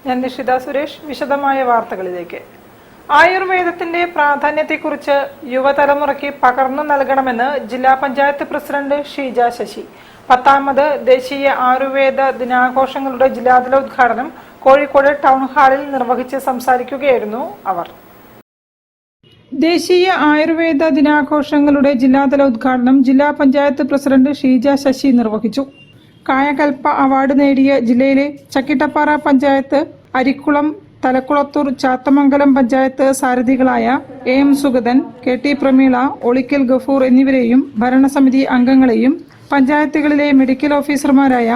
ഞാൻ നിഷിത സുരേഷ്. വിശദമായ വാർത്തകളിലേക്ക്. ആയുർവേദത്തിന്റെ പ്രാധാന്യത്തെക്കുറിച്ച് യുവതലമുറയ്ക്ക് പകർന്നു നൽകണമെന്ന് ജില്ലാ പഞ്ചായത്ത് പ്രസിഡന്റ് ഷീജ ശശി. 10ാമത് ദേശീയ ആയുർവേദ ദിനാഘോഷങ്ങളുടെ ജില്ലാതല ഉദ്ഘാടനം കോഴിക്കോട് ടൗൺ ഹാളിൽ നിർവഹിച്ച് സംസാരിക്കുകയായിരുന്നു അവർ. ദേശീയ ആയുർവേദ ദിനാഘോഷങ്ങളുടെ ജില്ലാതല ഉദ്ഘാടനം ജില്ലാ പഞ്ചായത്ത് പ്രസിഡന്റ് ഷീജ ശശി നിർവഹിച്ചു. കായകൽപ്പ അവാർഡ് നേടിയ ജില്ലയിലെ ചക്കിട്ടപ്പാറ പഞ്ചായത്ത്, അരിക്കുളം, തലക്കുളത്തൂർ, ചാത്തമംഗലം പഞ്ചായത്ത് സാരഥികളായ എം സുഗതൻ, KT പ്രമീള, ഒളിക്കൽ ഗഫൂർ എന്നിവരെയും ഭരണസമിതി അംഗങ്ങളെയും പഞ്ചായത്തുകളിലെ മെഡിക്കൽ ഓഫീസർമാരായ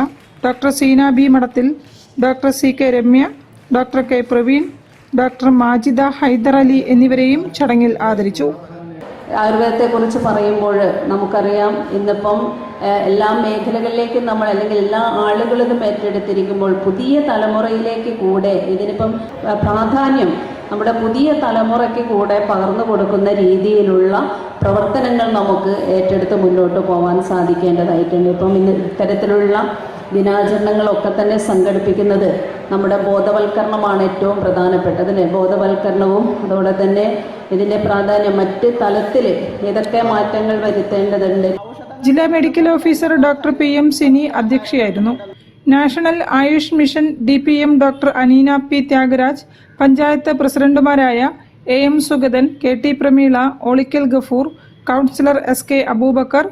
doctor Seena B Madathil, doctor CK Ramya, doctor K Praveen, doctor Majida Haidar Ali എന്നിവരെയും ചടങ്ങിൽ ആദരിച്ചു. ആയുർവേദത്തെക്കുറിച്ച് പറയുമ്പോൾ നമുക്കറിയാം, ഇന്നിപ്പം എല്ലാ മേഖലകളിലേക്കും നമ്മൾ അല്ലെങ്കിൽ എല്ലാ ആളുകളും ഏറ്റെടുത്തിരിക്കുമ്പോൾ പുതിയ തലമുറയിലേക്ക് കൂടെ ഇതിനിപ്പം പ്രാധാന്യം നമ്മുടെ പുതിയ തലമുറയ്ക്ക് കൂടെ പകർന്നു കൊടുക്കുന്ന രീതിയിലുള്ള പ്രവർത്തനങ്ങൾ നമുക്ക് ഏറ്റെടുത്ത് മുന്നോട്ട് പോകാൻ സാധിക്കേണ്ടതായിട്ടുണ്ട്. ഇപ്പം ഇത്തരത്തിലുള്ള ദിനാചരണങ്ങളൊക്കെ തന്നെ സംഘടിപ്പിക്കുന്നത് നമ്മുടെ ബോധവൽക്കരണമാണ് ഏറ്റവും പ്രധാനപ്പെട്ടത്. ബോധവൽക്കരണവും അതോടെ തന്നെ ഇതിൻ്റെ പ്രാധാന്യം മറ്റ് തലത്തിൽ ഏതൊക്കെ മാറ്റങ്ങൾ വരുത്തേണ്ടതുണ്ട്. ജില്ലാ medical officer doctor PM Sini അധ്യക്ഷയായിരുന്നു. National Ayush mission DPM doctor Aneena P Thyagaraj, panchayat പ്രസിഡന്റുമാരായ AM Sugathan, KT Prameela, Olikkal Gafoor, councillor SK Aboobacker,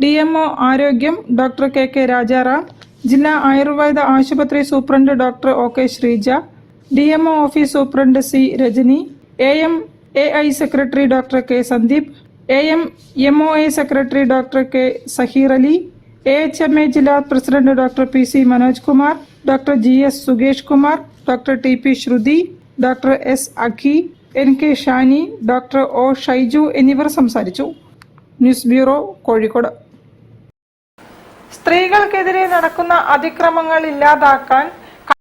DMO ആരോഗ്യം ഡോക്ടർ KK രാജാറാം, ജില്ലാ ആയുർവേദ ആശുപത്രി superintendent doctor OK Sreeja, DMO office superintendent C Rajani, AMAI secretary doctor K Sandeep, AMMOA secretary doctor K Saheer Ali, AHMA ജില്ലാ president doctor PC Manoj Kumar, doctor GS Sukesh Kumar, doctor TP ശ്രുതി, doctor S Akhi, NK Shani, doctor O Shaiju എന്നിവർ സംസാരിച്ചു. News bureau, Kozhikode. സ്ത്രീകൾക്കെതിരെ നടക്കുന്ന അതിക്രമങ്ങൾ ഇല്ലാതാക്കാൻ